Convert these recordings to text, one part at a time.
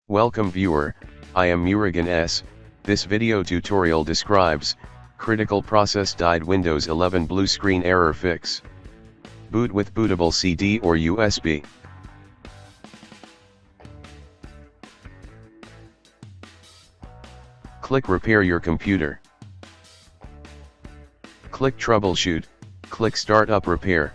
Welcome viewer, I am Murugan S. This video tutorial describes critical process died Windows 11 blue screen error fix. Boot with bootable CD or USB. Click Repair your computer. Click Troubleshoot, click Startup Repair.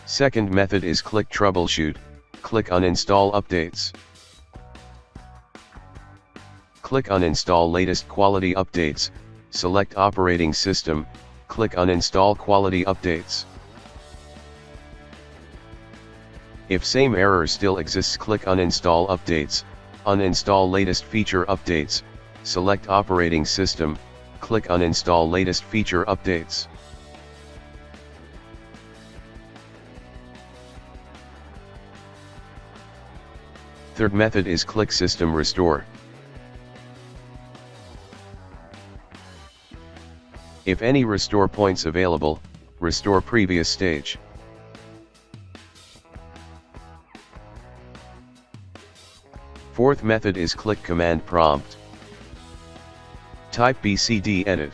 Second method is click Troubleshoot, click Uninstall Updates. Click Uninstall Latest Quality Updates, select Operating System, click Uninstall Quality Updates. If same error still exists, click Uninstall Updates, uninstall Latest Feature Updates, select Operating System, click Uninstall Latest Feature Updates. Third method is click System Restore. If any restore points available, restore previous stage. Fourth method is click Command Prompt. Type BCD edit.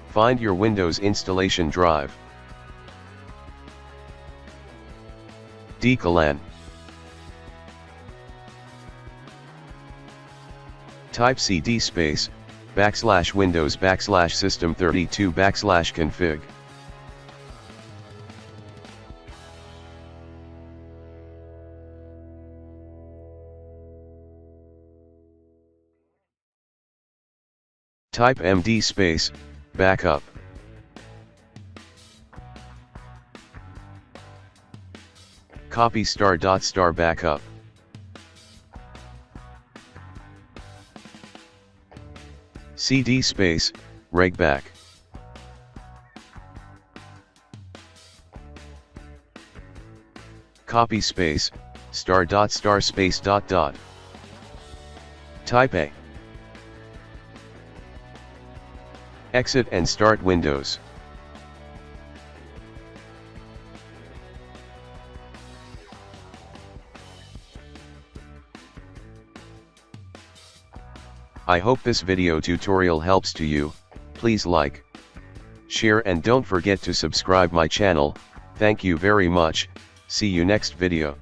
Find your Windows installation drive. Dclan. Type cd space, /windows /system32 /config. Type md space, backup. Copy *** backup. cd space, regback. Copy space, *** space .. Type A. Exit and start Windows. I hope this video tutorial helps to you. Please like, share and don't forget to subscribe my channel. Thank you very much. See you next video.